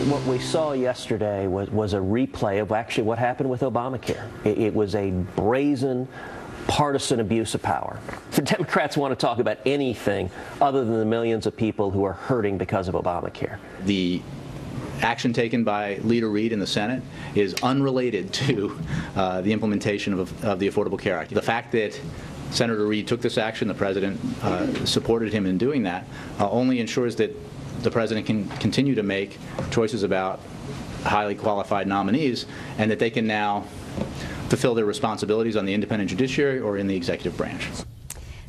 What we saw yesterday was a replay of actually what happened with Obamacare. It was a brazen, partisan abuse of power. The Democrats want to talk about anything other than the millions of people who are hurting because of Obamacare. The action taken by Leader Reid in the Senate is unrelated to the implementation of the Affordable Care Act. The fact that Senator Reid took this action, the President supported him in doing that, only ensures that the President can continue to make choices about highly qualified nominees, and that they can now fulfill their responsibilities on the independent judiciary or in the executive branch.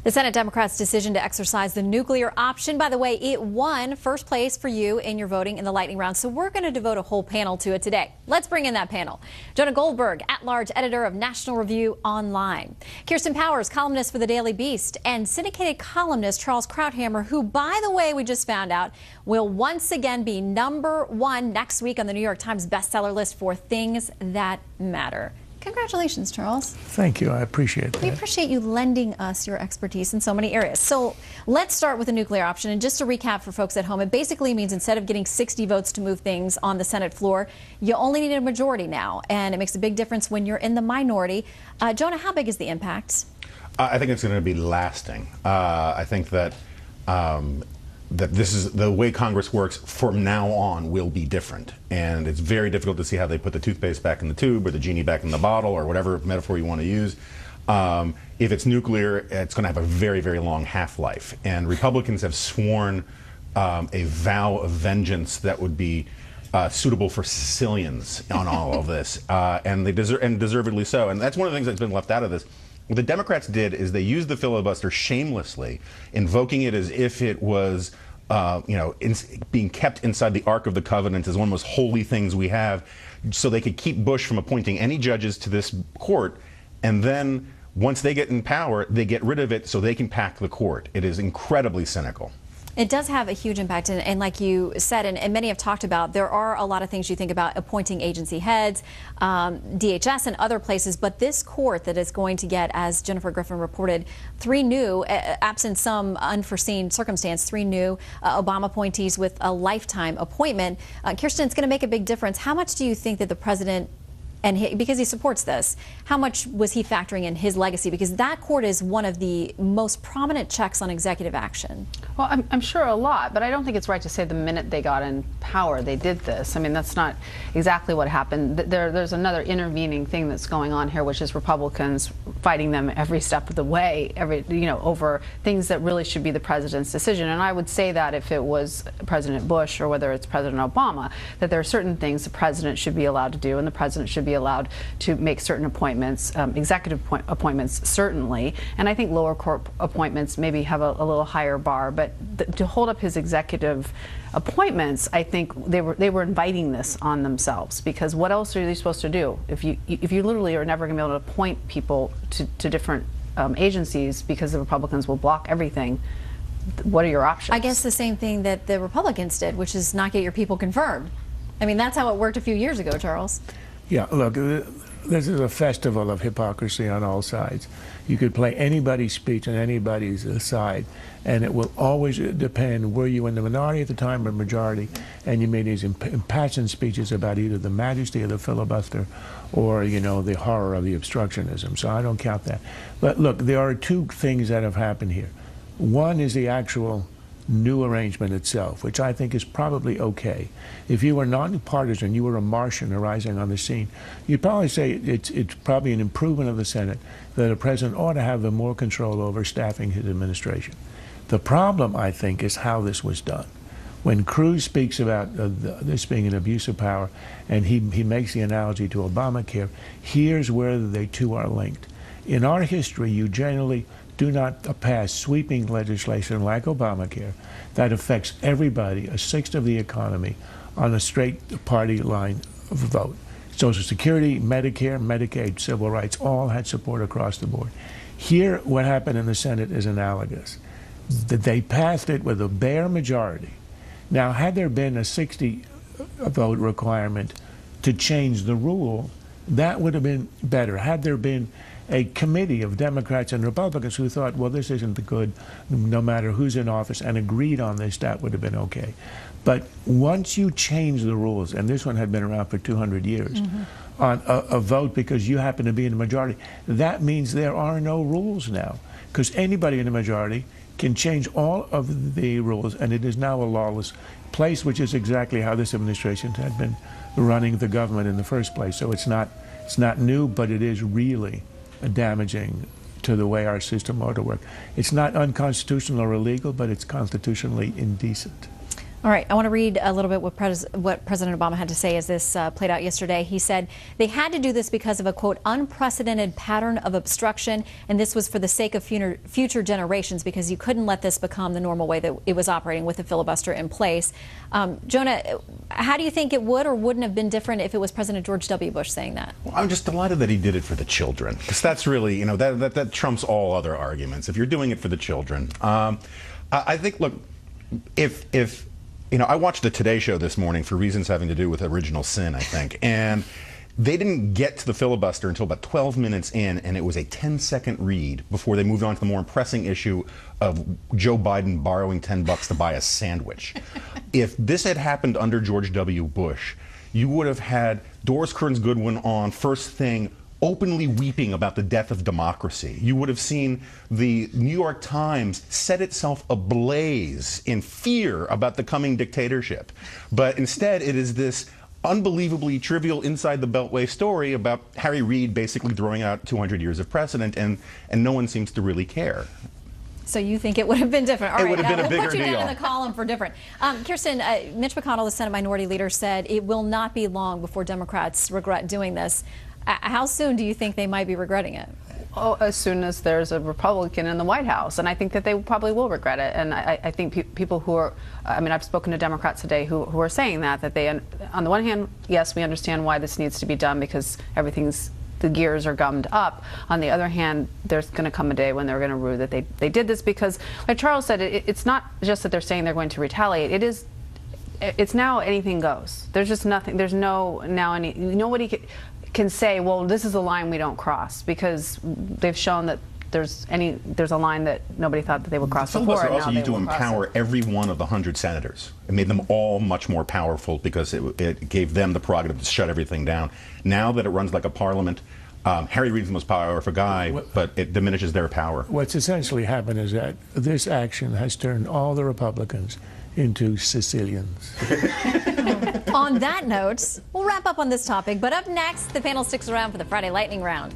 The Senate Democrats' decision to exercise the nuclear option, by the way, it won first place for you in your voting in the lightning round, so we're going to devote a whole panel to it today. Let's bring in that panel. Jonah Goldberg, at-large editor of National Review Online. Kirsten Powers, columnist for the Daily Beast, and syndicated columnist Charles Krauthammer, who, by the way, we just found out, will once again be #1 next week on the New York Times bestseller list for Things That Matter. Congratulations, Charles. Thank you. I appreciate that. We appreciate you lending us your expertise in so many areas. So let's start with the nuclear option. And just to recap for folks at home, it basically means instead of getting 60 votes to move things on the Senate floor, you only need a majority now. And it makes a big difference when you're in the minority. Jonah, how big is the impact? I think it's going to be lasting. I think that that this is the way Congress works from now on will be different, and it's very difficult to see how they put the toothpaste back in the tube or the genie back in the bottle or whatever metaphor you want to use. If it's nuclear, it's going to have a very, very long half-life, and Republicans have sworn a vow of vengeance that would be suitable for Sicilians on all of this, and they deservedly so. And that's one of the things that's been left out of this. What the Democrats did is they used the filibuster shamelessly, invoking it as if it was, being kept inside the Ark of the Covenant as one of the most holy things we have, so they could keep Bush from appointing any judges to this court, and then once they get in power, they get rid of it so they can pack the court. It is incredibly cynical. It does have a huge impact, and like you said, and many have talked about, there are a lot of things you think about appointing agency heads, DHS and other places, but this court that is going to get, as Jennifer Griffin reported, 3 new, absent some unforeseen circumstance, 3 new Obama appointees with a lifetime appointment. Kirsten, it's going to make a big difference. How much do you think that the president, and because he supports this, how much was he factoring in his legacy? Because that court is one of the most prominent checks on executive action. Well, I'm sure a lot, but I don't think it's right to say the minute they got in power they did this. I mean, that's not exactly what happened. There's another intervening thing that's going on here, which is Republicans fighting them every step of the way, over things that really should be the president's decision. And I would say that if it was President Bush or whether it's President Obama, that there are certain things the president should be allowed to do, and the president should be allowed to make certain appointments, executive appointments certainly, and I think lower court appointments maybe have a little higher bar, but to hold up his executive appointments, I think they were inviting this on themselves, because what else are they supposed to do if you literally are never going to be able to appoint people to different agencies because the Republicans will block everything? What are your options? I guess the same thing that the Republicans did, which is not get your people confirmed. I mean, that's how it worked a few years ago, Charles. Yeah, look, this is a festival of hypocrisy on all sides. You could play anybody's speech on anybody's side, and it will always depend, were you in the minority at the time or majority, and you made these impassioned speeches about either the majesty of the filibuster or, the horror of the obstructionism. So I don't count that. But look, there are 2 things that have happened here. One is the actual new arrangement itself, which I think is probably okay. If you were nonpartisan, you were a Martian arising on the scene, you'd probably say it's probably an improvement of the Senate that a president ought to have more control over staffing his administration. The problem, I think, is how this was done. When Cruz speaks about this being an abuse of power, and he makes the analogy to Obamacare, here's where the 2 are linked. In our history, you generally do not pass sweeping legislation like Obamacare that affects everybody, 1/6 of the economy, on a straight party line of vote. Social Security, Medicare, Medicaid, civil rights, all had support across the board. Here, what happened in the Senate is analogous. They passed it with a bare majority. Now, had there been a 60 vote requirement to change the rule, that would have been better. Had there been a committee of Democrats and Republicans who thought, well, this isn't good, no matter who's in office, and agreed on this, that would have been okay. But once you change the rules, and this one had been around for 200 years, on a vote because you happen to be in the majority, that means there are no rules now. Because anybody in the majority can change all of the rules, and it is now a lawless place, which is exactly how this administration had been running the government in the first place. So it's not new, but it is really damaging to the way our system ought to work. It's not unconstitutional or illegal, but it's constitutionally indecent. All right, I want to read a little bit what President Obama had to say as this played out yesterday. He said they had to do this because of a, quote, unprecedented pattern of obstruction, and this was for the sake of future generations, because you couldn't let this become the normal way that it was operating with the filibuster in place. Jonah, how do you think it would or wouldn't have been different if it was President George W. Bush saying that? Well, I'm just delighted that he did it for the children, because that's really, that trumps all other arguments. If you're doing it for the children, I think, look, if I watched the Today Show this morning for reasons having to do with original sin, I think, and they didn't get to the filibuster until about 12 minutes in, and it was a 10-second read before they moved on to the more pressing issue of Joe Biden borrowing $10 to buy a sandwich. If this had happened under George W. Bush, you would have had Doris Kearns Goodwin on first thing, openly weeping about the death of democracy. You would have seen the New York Times set itself ablaze in fear about the coming dictatorship. But instead, it is this unbelievably trivial inside the Beltway story about Harry Reid basically throwing out 200 years of precedent, and no one seems to really care. So you think it would have been different? All right, would have been a bigger we'll put you deal. down in the column for different. Kirsten, Mitch McConnell, the Senate Minority Leader, said it will not be long before Democrats regret doing this. How soon do you think they might be regretting it? Oh, as soon as there's a Republican in the White House, and I think that they probably will regret it. And I think people who are, I've spoken to Democrats today who are saying that they, on the one hand, yes, we understand why this needs to be done because the gears are gummed up. On the other hand, there's going to come a day when they're going to rue that they did this because, like Charles said, it's not just that they're saying they're going to retaliate. It's now anything goes. There's just nothing. There's nobody can say, well, this is a line we don't cross, because they've shown that there's a line that nobody thought that they would cross before. The also used to empower every one of the 100 senators. It made them all much more powerful because it gave them the prerogative to shut everything down. Now that it runs like a parliament, Harry Reid's the most powerful guy, but it diminishes their power. What's essentially happened is that this action has turned all the Republicans into Sicilians. On that note, we'll wrap up on this topic, but up next, the panel sticks around for the Friday Lightning Round.